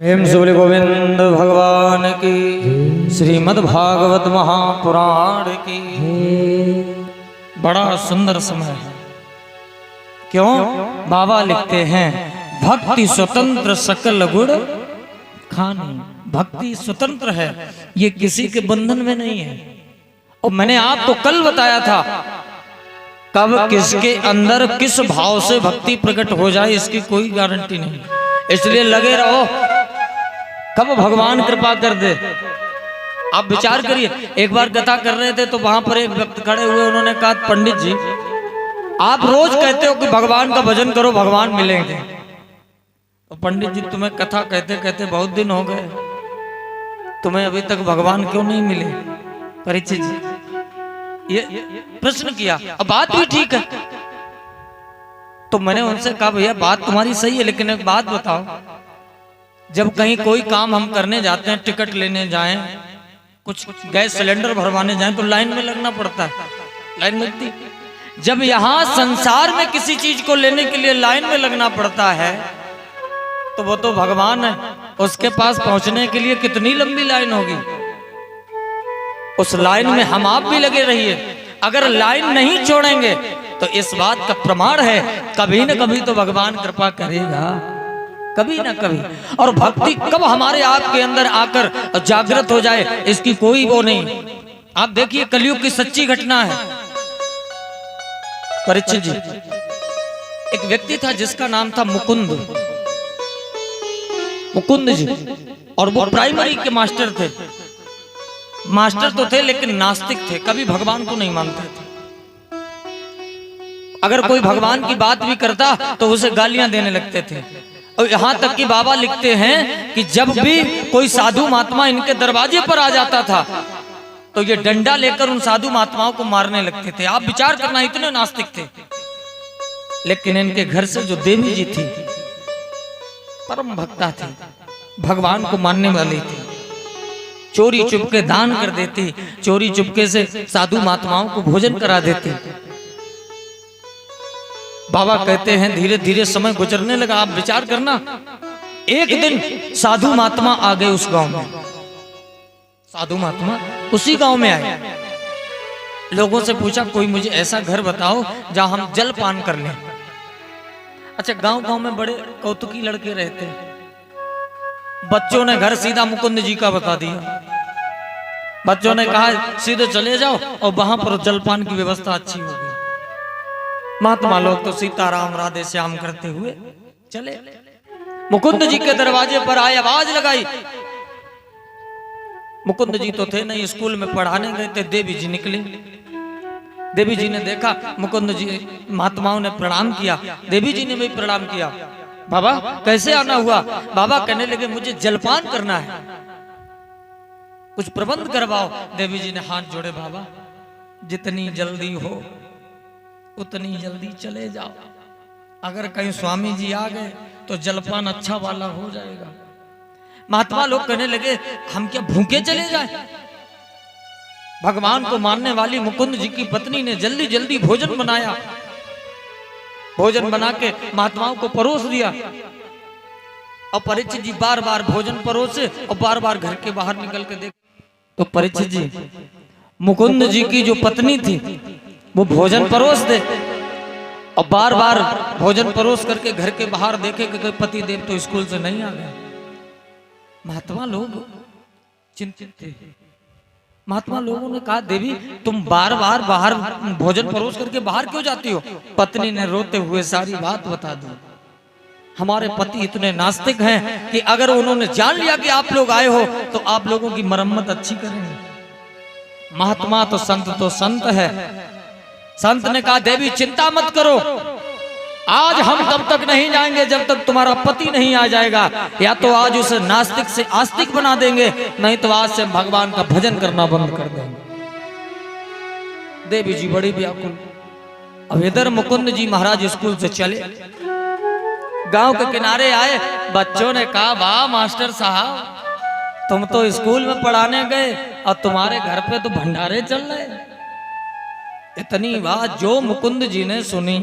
प्रेम से बोले गोविंद भगवान की, श्रीमद् भागवत महापुराण की। बड़ा सुंदर समय है। क्यों? बाबा लिखते हैं भक्ति स्वतंत्र सकल गुण खानी। भक्ति स्वतंत्र है, ये किसी के बंधन में नहीं है। और मैंने आपको कल बताया था कब किसके अंदर किस भाव से भक्ति प्रकट हो जाए इसकी कोई गारंटी नहीं। इसलिए लगे रहो, कब भगवान कृपा कर दे। आप विचार करिए, एक बार कथा कर रहे थे तो वहां पर एक व्यक्ति खड़े हुए, उन्होंने कहा पंडित जी आप रोज कहते हो कि भगवान का भजन करो भगवान मिलेंगे। तो पंडित जी तुम्हें कथा कहते कहते बहुत दिन हो गए, तुम्हें अभी तक भगवान क्यों नहीं मिले? परीक्षित जी ये प्रश्न किया। अब बात भी ठीक है। तो मैंने उनसे कहा भैया बात तुम्हारी सही है, लेकिन एक बात बताओ, जब कहीं कोई काम हम करने जाते हैं, टिकट लेने जाएं, कुछ गैस सिलेंडर भरवाने जाएं तो लाइन में लगना पड़ता है, लाइन मिलती। जब यहाँ संसार में किसी चीज को लेने के लिए लाइन में लगना पड़ता है तो वो तो भगवान है, उसके पास पहुंचने के लिए कितनी लंबी लाइन होगी। उस लाइन में हम आप भी लगे रहिए। अगर लाइन नहीं छोड़ेंगे तो इस बात का प्रमाण है कभी न कभी तो भगवान कृपा करेगा, कभी ना कभी। और भक्ति कब हमारे आपके अंदर आकर जागृत हो जाए इसकी कोई वो नहीं। आप देखिए कलयुग की सच्ची घटना है। परीक्षित जी, एक व्यक्ति था जिसका नाम था मुकुंद, मुकुंद जी, और वो प्राइमरी के मास्टर थे। मास्टर तो थे लेकिन नास्तिक थे, कभी भगवान को नहीं मानते थे। अगर कोई भगवान की बात भी करता तो उसे गालियां देने लगते थे। और यहां तक कि बाबा लिखते हैं कि जब भी कोई साधु महात्मा इनके दरवाजे पर आ जाता था तो ये डंडा लेकर उन साधु महात्माओं को मारने लगते थे। आप विचार करना, इतने नास्तिक थे। लेकिन इनके घर से जो देवी जी थी परम भक्ता थी, भगवान को मानने वाली थी, चोरी चुपके दान कर देती, चोरी चुपके से साधु महात्माओं को भोजन करा देती। बाबा कहते हैं धीरे धीरे समय गुजरने लगा। आप विचार करना, एक दिन साधु महात्मा आ गए उस गांव में। साधु महात्मा उसी गांव में आए। लोगों से पूछा कोई मुझे ऐसा घर बताओ जहां हम जल पान कर लें। अच्छा, गांव गांव में बड़े कौतुकी लड़के रहते हैं। बच्चों ने घर सीधा मुकुंद जी का बता दिया। बच्चों ने कहा सीधे चले जाओ और वहां पर जलपान की व्यवस्था अच्छी होगी। महात्मा लोग तो सीताराम राधे श्याम करते हुए चले। मुकुंद जी के दरवाजे पर आए, आवाज लगाई। मुकुंद जी तो थे नहीं, स्कूल में पढ़ाने गए थे। देवी जी निकली। देवी जी ने देखा, मुकुंद जी, महात्माओं ने प्रणाम किया, देवी जी ने भी प्रणाम किया। बाबा कैसे आना हुआ? बाबा कहने लगे मुझे जलपान करना है, कुछ प्रबंध करवाओ। देवी जी ने हाथ जोड़े, बाबा जितनी जल्दी हो उतनी जल्दी चले जाओ। अगर कहीं स्वामी जी आ गए तो जलपान अच्छा वाला हो जाएगा। महात्मा लोग कहने लगे हम क्या भूखे चले जाए? भगवान को मानने वाली मुकुंद जी की पत्नी ने जल्दी जल्दी भोजन बनाया। भोजन बना के महात्माओं को परोस दिया। और परीक्षित जी बार बार भोजन परोसे और बार बार घर के बाहर निकल के देख। तो परीक्षित जी, मुकुंद जी की जो पत्नी थी वो भोजन परोस दे और बार बार भोजन परोस करके घर के बाहर देखे कि कोई पति देव तो स्कूल से नहीं आ गए। महात्मा लोग चिंतित थे। महात्मा लोगों ने कहा देवी तुम बार बार बाहर भोजन परोस करके बाहर क्यों जाती हो? पत्नी ने रोते हुए सारी बात बता दी। हमारे पति इतने नास्तिक हैं कि अगर उन्होंने जान लिया कि आप लोग आए हो तो आप लोगों की मरम्मत अच्छी करेंगे। महात्मा तो संत है। संत ने कहा देवी चिंता मत करो, आज हम तब तक नहीं जाएंगे जब तक तुम्हारा पति नहीं आ जाएगा। या तो आज उसे नास्तिक से आस्तिक बना देंगे, नहीं तो आज से भगवान का भजन करना बंद कर देंगे। देवी जी बड़ी व्याकुल। अब इधर मुकुंद जी महाराज स्कूल से चले, गांव के किनारे आए। बच्चों ने कहा वाह मास्टर साहब, तुम तो स्कूल में पढ़ाने गए और तुम्हारे घर पे तो भंडारे चल रहे। इतनी बात जो मुकुंद जी ने सुनी,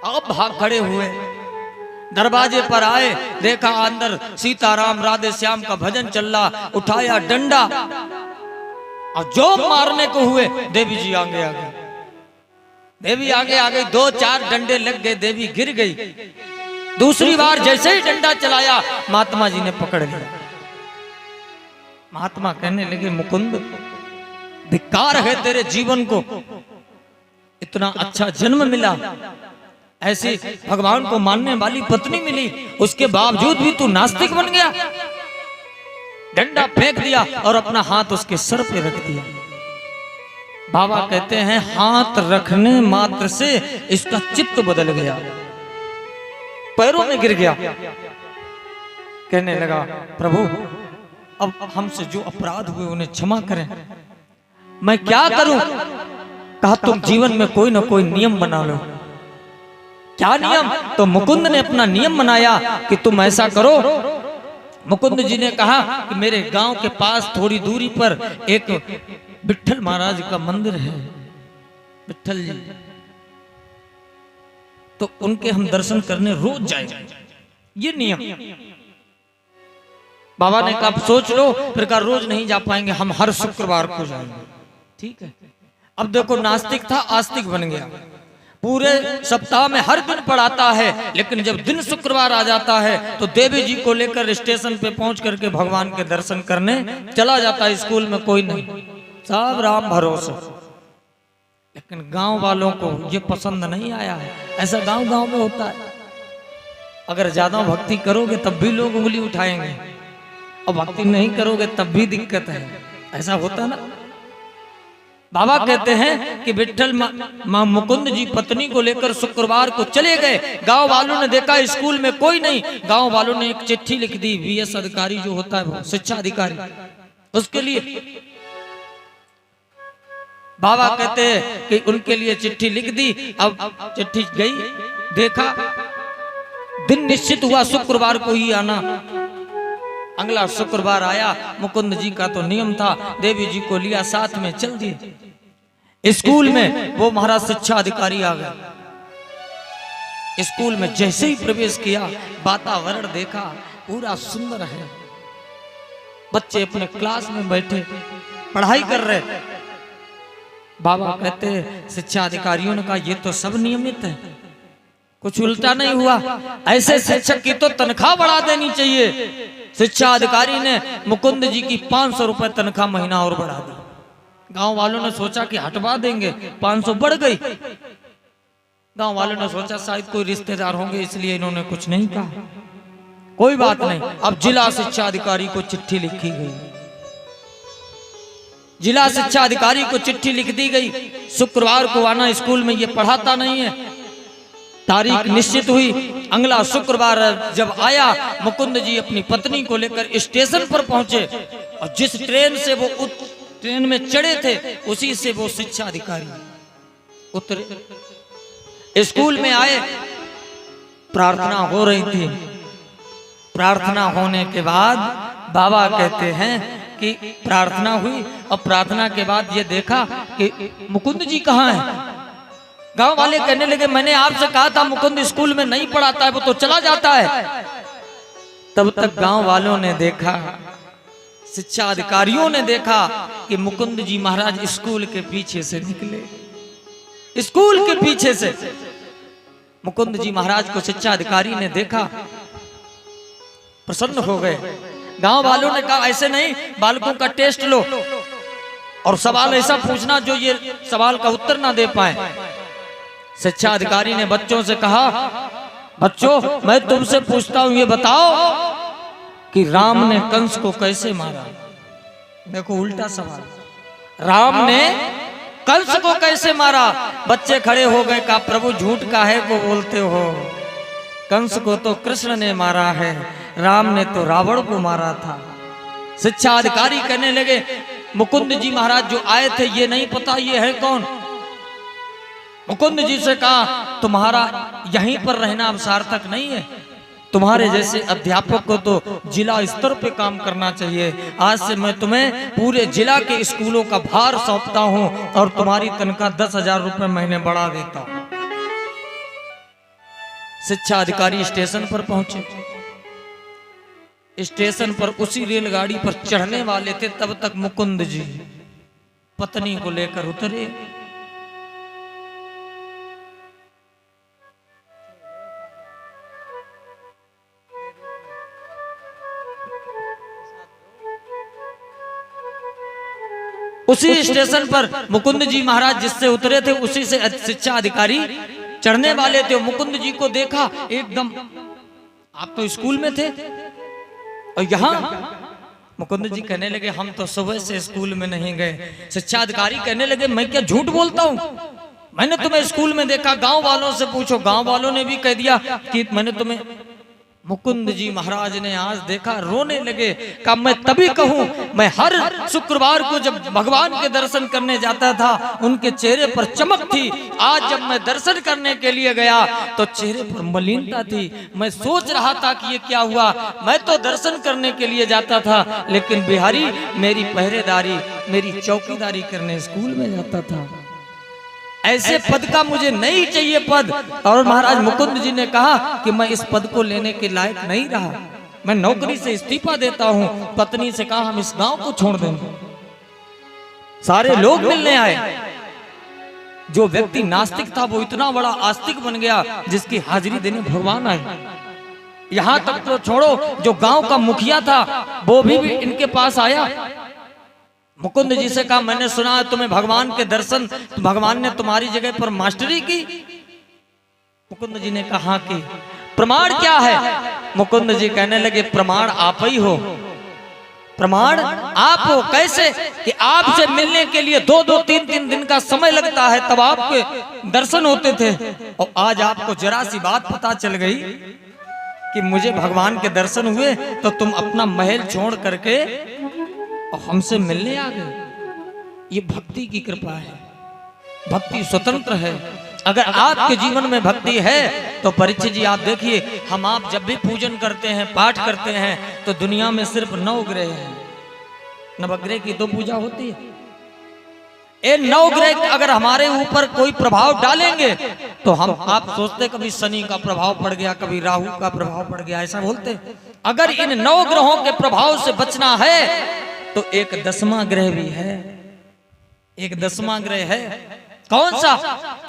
अब भाग खड़े हुए। दरवाजे पर आए, देखा अंदर सीताराम राधे श्याम का भजन चल रहा, उठाया डंडा और जो मारने को हुए देवी जी आगे आ गई। देवी आगे आ गई, 2-4 डंडे लग गए, देवी गिर गई। दूसरी बार जैसे ही डंडा चलाया महात्मा जी ने पकड़ लिया। महात्मा कहने लगे, मुकुंद धिक्कार है तेरे जीवन को, इतना अच्छा जन्म मिला, ऐसे भगवान को मानने वाली पत्नी मिली, उसके बावजूद भी तू नास्तिक बन गया। डंडा फेंक दिया और अपना हाथ उसके सर पे रख दिया। बाबा कहते हैं हाथ रखने मात्र से इसका चित्त बदल गया, पैरों में गिर गया। कहने लगा, प्रभु अब हमसे जो अपराध हुए उन्हें क्षमा करें, मैं क्या करूं? कहा तुम जीवन में कोई ना कोई नियम बना लो। क्या नियम? तो मुकुंद ने अपना नियम बनाया कि तुम ऐसा करो। मुकुंद जी ने कहा कि मेरे गांव के पास थोड़ी दूरी पर एक विठल महाराज का मंदिर है, विठल जी, तो उनके हम दर्शन करने रोज जाएंगे। ये नियम। बाबा ने कहा सोच लो, फिर कहा रोज नहीं जा पाएंगे, हम हर शुक्रवार को जाएंगे। ठीक है। अब देखो नास्तिक था, आस्तिक बन गया। पूरे सप्ताह में हर दिन पढ़ाता है, लेकिन जब दिन शुक्रवार आ जाता है तो देवी जी को लेकर स्टेशन पे पहुंच करके भगवान के दर्शन करने चला जाता है। स्कूल में कोई नहीं, सब राम भरोसे। लेकिन गांव वालों को ये पसंद नहीं आया है। ऐसा गांव गांव में होता है, अगर ज्यादा भक्ति करोगे तब भी लोग उंगली उठाएंगे, और भक्ति नहीं करोगे तब भी दिक्कत है। ऐसा होता ना। बाबा कहते हैं कि विठल मां मुकुंद जी पत्नी को लेकर शुक्रवार को चले गए। गांव वालों ने देखा स्कूल में कोई नहीं। गांव वालों ने एक चिट्ठी लिख दी, VS अधिकारी जो होता है वो शिक्षा अधिकारी, उसके लिए। बाबा कहते हैं कि उनके लिए चिट्ठी लिख दी। अब चिट्ठी गई, देखा दिन निश्चित हुआ शुक्रवार को ही आना। अगला शुक्रवार आया। मुकुंद जी का तो नियम था, देवी जी को लिया साथ में, चल दिए स्कूल में। वो महाराज शिक्षा अधिकारी आ गए। स्कूल में जैसे ही प्रवेश किया, वातावरण देखा पूरा सुंदर है। बच्चे अपने क्लास में बैठे पढ़ाई कर रहे। बाबा कहते शिक्षा अधिकारियों ने कहा ये तो सब नियमित है, कुछ उल्टा नहीं हुआ, ऐसे शिक्षक की तो तनख्वाह बढ़ा देनी चाहिए। शिक्षा अधिकारी ने मुकुंद जी की 500 रुपए तनख्वाह महीना और बढ़ा दी। गांव वालों ने सोचा कि हटवा देंगे, 500 बढ़ गई। गांव वालों ने सोचा शायद कोई रिश्तेदार होंगे इसलिए इन्होंने कुछ नहीं कहा। कोई बात नहीं। अब जिला शिक्षा अधिकारी को चिट्ठी लिखी गई। जिला शिक्षा अधिकारी को चिट्ठी लिख दी गई, शुक्रवार को आना, स्कूल में ये पढ़ाता नहीं है। तारीख निश्चित हुई। अगला शुक्रवार जब आया, मुकुंद जी अपनी पत्नी को लेकर स्टेशन पर पहुंचे, और जिस ट्रेन से वो ट्रेन में चढ़े थे उसी से वो शिक्षा अधिकारी उतरे। स्कूल में आए, प्रार्थना हो रही थी। प्रार्थना होने के बाद बाबा कहते हैं कि प्रार्थना हुई, और प्रार्थना के बाद ये देखा कि मुकुंद जी कहाँ हैं। गांव वाले कहने लगे मैंने आपसे कहा था मुकुंद स्कूल में नहीं पढ़ाता है, वो तो चला जाता है। तब तक गांव वालों ने देखा, शिक्षा अधिकारियों ने देखा कि मुकुंद जी महाराज स्कूल के पीछे से निकले। स्कूल के पीछे से मुकुंद जी महाराज को शिक्षा अधिकारी ने देखा, प्रसन्न हो गए। गांव वालों ने कहा ऐसे नहीं, बालकों का टेस्ट लो और सवाल ऐसा पूछना जो ये सवाल का उत्तर ना दे पाए। शिक्षा अधिकारी ने बच्चों से कहा, बच्चों मैं तुमसे पूछता हूं, ये बताओ कि राम ने कंस को कैसे मारा। देखो उल्टा सवाल, राम ने कंस को कैसे मारा। बच्चे खड़े हो गए, कहा प्रभु झूठ का है वो बोलते हो, कंस को तो कृष्ण ने मारा है, राम ने तो रावण को मारा था। शिक्षा अधिकारी कहने लगे मुकुंद जी महाराज जो आए थे ये नहीं पता ये है कौन। मुकुंद जी से कहा तुम्हारा यहीं पर रहना अब सार्थक नहीं है, तुम्हारे जैसे अध्यापक को तो जिला स्तर पे काम करना चाहिए। आज से मैं तुम्हें पूरे जिला के स्कूलों का भार सौंपता हूं और तुम्हारी तनख्वाह 10,000 रुपए महीने बढ़ा देता हूं। शिक्षा अधिकारी स्टेशन पर पहुंचे। स्टेशन पर उसी रेलगाड़ी पर चढ़ने वाले थे, तब तक मुकुंद जी पत्नी को लेकर उतरे। उसी स्टेशन पर मुकुंद जी महाराज जिससे उतरे थे, उसी से शिक्षा अधिकारी चढ़ने वाले थे। मुकुंद जी को देखा एकदम, आप तो स्कूल में थे और यहाँ मुकुंद जी कहने लगे हम तो सुबह से स्कूल में नहीं गए। शिक्षा अधिकारी कहने लगे मैं क्या झूठ बोलता हूँ, मैंने तुम्हें स्कूल में देखा, गांव वालों से पूछो। गांव वालों ने भी कह दिया कि मैंने तुम्हें। मुकुंद जी महाराज ने आज देखा, रोने लगे। कहा मैं तभी कहूं, मैं हर शुक्रवार को जब भगवान के दर्शन करने जाता था उनके चेहरे पर चमक थी। आज जब मैं दर्शन करने के लिए गया तो चेहरे पर मलिनता थी। मैं सोच रहा था कि ये क्या हुआ। मैं तो दर्शन करने के लिए जाता था, लेकिन बिहारी मेरी पहरेदारी, मेरी चौकीदारी करने स्कूल में जाता था। ऐसे पद का मुझे नहीं चाहिए पद। और महाराज मुकुंद जी ने कहा कि मैं इस पद को लेने के लायक नहीं रहा, मैं नौकरी से इस्तीफा देता हूं। पत्नी से कहा हम इस गांव को छोड़ देंगे। सारे लोग मिलने आए। जो व्यक्ति नास्तिक था वो इतना बड़ा आस्तिक बन गया, जिसकी हाजिरी देने भगवान आए। यहां तक तो छोड़ो, जो गांव का मुखिया था वो भी इनके पास आया। मुकुंद जी से कहा मैंने सुना है तुम्हें भगवान के दर्शन, भगवान ने तुम्हारी जगह पर मास्टरी की। मुकुंद जी ने कहा कि प्रमाण क्या है। मुकुंद जी कहने लगे प्रमाण आप ही हो, प्रमाण आप हो। कैसे कि आपसे मिलने के लिए 2-2, 3-3 दिन का समय लगता है, तब आपके दर्शन होते थे। और आज आपको जरा सी बात पता चल गई कि मुझे भगवान के दर्शन हुए, तो तुम अपना महल छोड़ करके और हमसे मिलने आ गए। ये भक्ति की कृपा है, भक्ति स्वतंत्र है। अगर आपके जीवन में भक्ति है तो परीक्षित जी आप देखिए, हम आप जब भी पूजन करते हैं, पाठ करते हैं, तो दुनिया में सिर्फ 9 ग्रह हैं। नवग्रह की तो पूजा होती है। ये 9 ग्रह अगर हमारे ऊपर कोई प्रभाव डालेंगे तो हम आप सोचते कभी शनि का प्रभाव पड़ गया, कभी राहु का प्रभाव पड़ गया, ऐसा बोलते। अगर इन 9 ग्रहों के प्रभाव से बचना है तो एक 10वां ग्रह भी है। एक 10वां ग्रह है, कौन सा?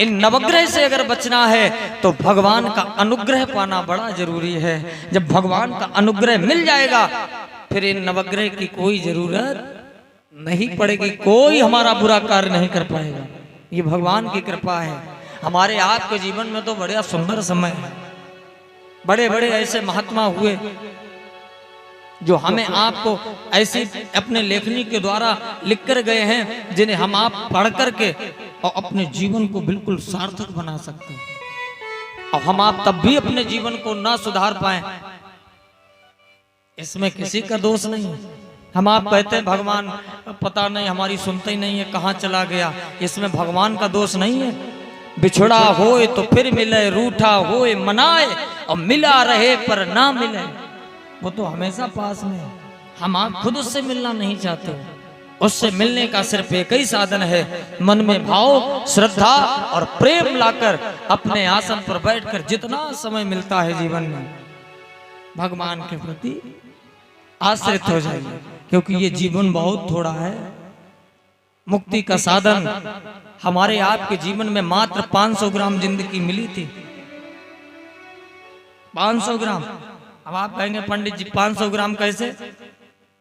इन नवग्रह से अगर बचना है तो भगवान का अनुग्रह पाना बड़ा जरूरी है। जब भगवान का अनुग्रह मिल जाएगा फिर इन नवग्रह की कोई जरूरत नहीं पड़ेगी, कोई हमारा बुरा कार्य नहीं कर पाएगा। ये भगवान की कृपा है। हमारे आपके जीवन में तो बड़ा सुंदर समय है। बड़े बड़े ऐसे महात्मा हुए जो हमें आपको ऐसी अपने लेखनी के द्वारा लिख कर गए हैं, जिन्हें हम आप पढ़ करके और अपने जीवन को बिल्कुल सार्थक बना सकते हैं। और हम आप तब भी अपने जीवन को ना सुधार पाए, इसमें किसी का दोष नहीं है। हम आप कहते हैं भगवान पता नहीं हमारी सुनते ही नहीं है, कहाँ चला गया, इसमें भगवान का दोष नहीं है। बिछड़ा होए तो फिर मिले, रूठा होए मनाए, और मिला रहे पर ना मिले, वो तो हमेशा पास में है। हम आप खुद उससे मिलना नहीं चाहते। उससे मिलने का सिर्फ एक ही साधन है, मन में भाव, श्रद्धा और प्रेम लाकर अपने आसन पर बैठकर जितना समय मिलता है जीवन में भगवान के प्रति आश्रित हो जाइए, क्योंकि ये जीवन बहुत थोड़ा है। मुक्ति का साधन हमारे आपके जीवन में मात्र 500 ग्राम जिंदगी मिली थी। 500 ग्राम। अब आप कहेंगे पंडित जी 500 ग्राम कैसे?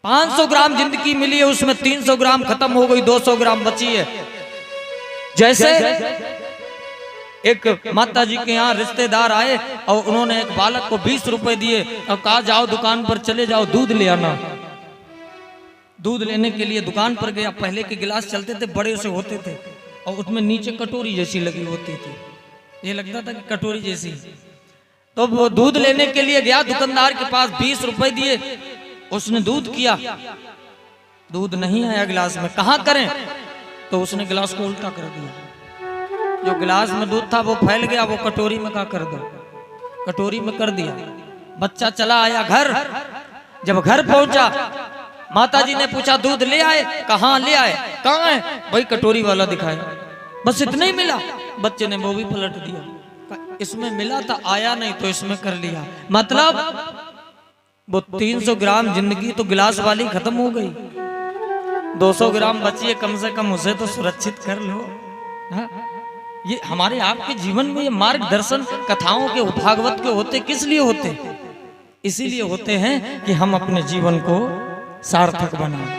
500 ग्राम जिंदगी मिली है, उसमें 300 ग्राम खत्म हो गई, 200 ग्राम बची है। जैसे एक माता जी के यहाँ रिश्तेदार आए और उन्होंने एक बालक को 20 रुपए दिए और कहा जाओ दुकान पर चले जाओ, दूध ले आना। दूध लेने के लिए दुकान पर गया। पहले के गिलास चलते थे, बड़े से होते थे और उसमें नीचे कटोरी जैसी लगी होती थी, ये लगता था कि कटोरी जैसी। तो वो दूध लेने के लिए गया दुकानदार के पास, 20 रुपए दिए, उसने दूध किया, दूध नहीं आया गिलास में। कहाँ करें? तो उसने गिलास को उल्टा कर दिया। जो गिलास में दूध था वो फैल गया, वो कटोरी में का कर दो, कटोरी में कर दिया। बच्चा चला आया घर। जब घर पहुंचा माता जी ने पूछा दूध ले आए? कहाँ ले आए? कहाँ है? भाई कटोरी वाला दिखाया। बस इतना ही मिला। बच्चे ने वो भी पलट दिया। इसमें मिला था, आया नहीं तो इसमें कर लिया। मतलब वो 300 ग्राम जिंदगी तो गिलास वाली खत्म हो गई, 200 ग्राम बची है, कम से कम उसे तो सुरक्षित कर लो। हाँ? ये हमारे आपके जीवन में ये मार्गदर्शन कथाओं के, भागवत के होते किस लिए होते? इसीलिए होते हैं कि हम अपने जीवन को सार्थक बनाएं।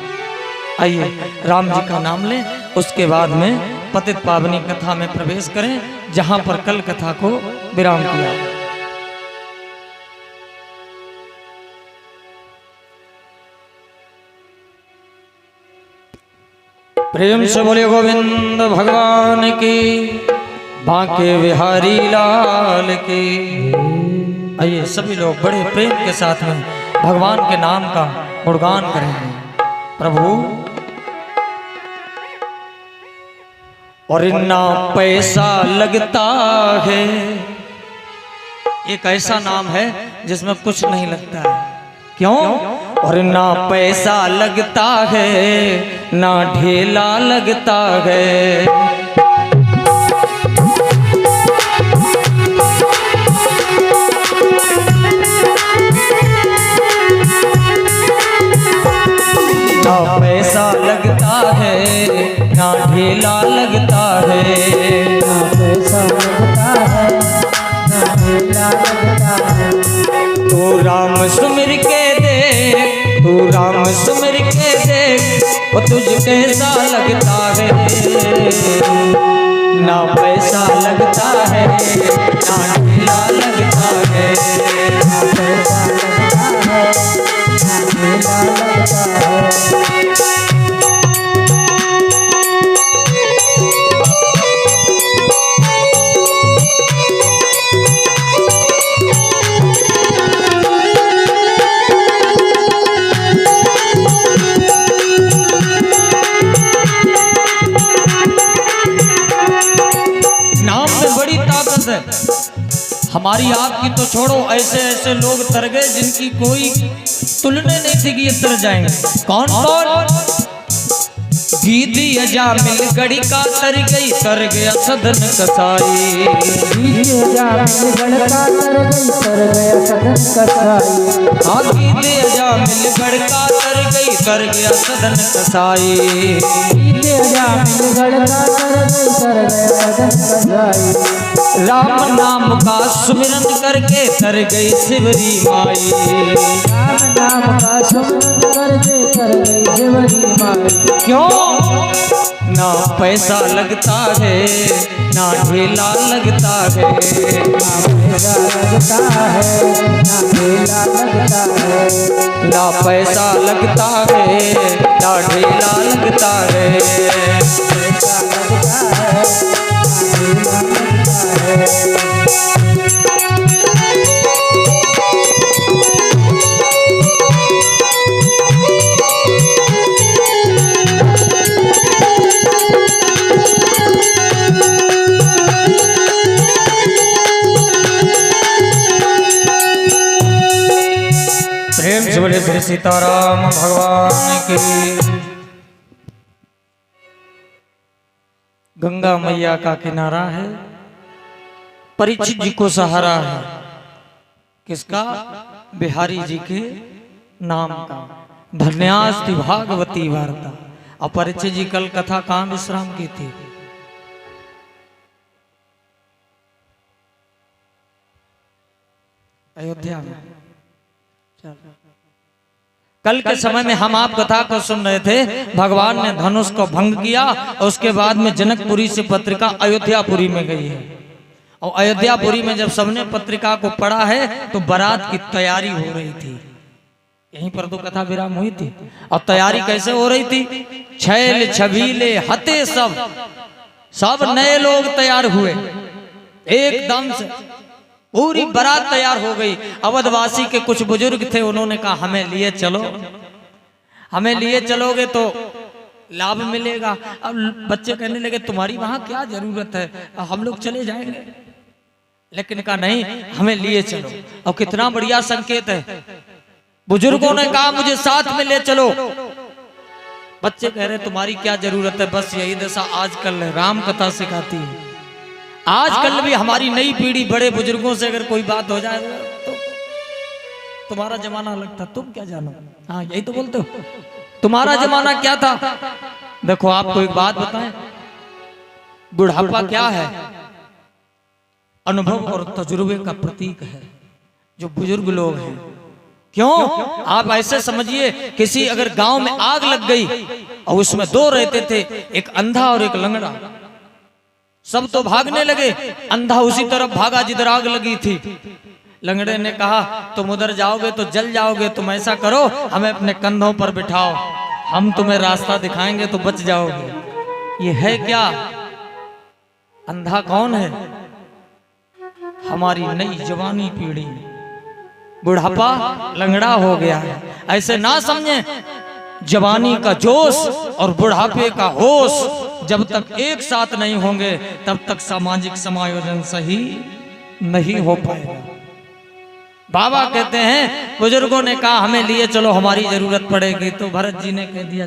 आइए राम जी का नाम लें, उसके बाद में पतित पावनी कथा में प्रवेश करें, जहां पर कल कथा को विराम किया। प्रेम से बोले गोविंद भगवान की, बांके बिहारी लाल की। आइए सभी लोग बड़े प्रेम के साथ में भगवान के नाम का गुणगान करेंगे। प्रभु और ना पैसा लगता है, एक ऐसा नाम है जिसमें कुछ नहीं लगता है। क्यों? और ना पैसा लगता है, ना ढेला लगता है, ना पैसा लगता है, ना ढेला लगता है, ना पैसा लगता है, ना ढेला लगता है। तू राम सुमिर के देख, तू राम सुमिर के देख, वो तुझ कैसा लगता है। ना पैसा लगता है, ना ढेला लगता है, ना पैसा लगता है, ना ढेला लगता है। हमारी आपकी तो छोड़ो, ऐसे ऐसे लोग तर गए जिनकी कोई तुलना नहीं थी कि ये तर जाएंगे। कौन कौन? गीदी अजा मिल गड़ी का तर गई, तर गया सदन कसाई। गीदी अजा मिल गड़ का तर गई, तर गया सदन कसाई। हाँ गीदी अजा मिल गड़ का तर गई, तर गया सदन कसाई। गीदी अजा मिल गड़ का तर गई, तर गया सदन कसाई। राम नाम का सुमिरन करके तर गई शिवरी माई। राम नाम का सुमिरन करके तर गई शिवरी माई। क्यों? ना पैसा लगता है, ना ढेला लगता है, ना पैसा लगता है, ना ढेला लगता है, ना पैसा लगता है, ना ढेला लगता है। पैसा लगता है, ना ढेला लगता है। प्रेम से बोले श्री सीताराम भगवान की। गंगा मैया का किनारा है, परीक्षित जी को सहारा है, किसका? बिहारी जी के नाम का। धन्यास्ति भागवती वार्ता। और परीक्षित जी कल कथा कहाँ विश्राम की थी? अयोध्या में। कल के समय में हम आप कथा को सुन रहे थे, भगवान ने धनुष को भंग किया और उसके बाद में जनकपुरी से पत्रिका अयोध्यापुरी में गई है। और अयोध्यापुरी में जब सबने पत्रिका को पढ़ा है तो बारात की तैयारी हो रही थी। यहीं पर तो कथा विराम हुई थी। और तैयारी कैसे हो रही थी? छैल छबीले हते सब नए लोग तैयार हुए एकदम से, पूरी बारात तैयार हो गई। अवधवासी के कुछ बुजुर्ग थे, उन्होंने कहा हमें लिए चलो, हमें लिए चलोगे तो लाभ मिलेगा। अब बच्चे कहने लगे तुम्हारी वहां क्या जरूरत है, हम लोग चले जाएंगे। लेकिन कहा नहीं, हमें लिए चलो। और कितना बढ़िया संकेत है, बुजुर्गों ने कहा मुझे साथ में ले चलो। बच्चे कह रहे तुम्हारी क्या जरूरत है, बस यही दशा आजकल राम कथा सिखाती है। आजकल भी हमारी नई पीढ़ी बड़े बुजुर्गों से अगर कोई बात हो जाए तो तुम्हारा जमाना अलग था, तुम क्या जानो। हाँ यही तो बोलते हो, तुम्हारा जमाना क्या था। देखो आपको एक बात बताएं, बुढ़ापा क्या है? अनुभव और तजुर्बे का प्रतीक है। जो बुजुर्ग लोग हैं, क्यों आप ऐसे समझिए, किसी अगर गांव में आग लग गई और उसमें दो रहते थे, एक अंधा और एक लंगड़ा, सब तो भागने लगे, अंधा उसी तरफ भागा जिधर आग लगी थी। लंगड़े ने कहा तुम उधर जाओगे तो जल जाओगे, तुम ऐसा करो हमें अपने कंधों पर बिठाओ, हम तुम्हें रास्ता दिखाएंगे तो बच जाओगे। ये है क्या? अंधा कौन है? हमारी नई जवानी पीढ़ी। बुढ़ापा लंगड़ा हो गया है, ऐसे ना समझे। जवानी का जोश और बुढ़ापे का होश जब तक एक साथ नहीं होंगे तब तक सामाजिक समायोजन सही नहीं हो पाएगा। बाबा कहते हैं बुजुर्गों ने कहा हमें लिए चलो, हमारी जरूरत पड़ेगी, तो भरत जी ने कह दिया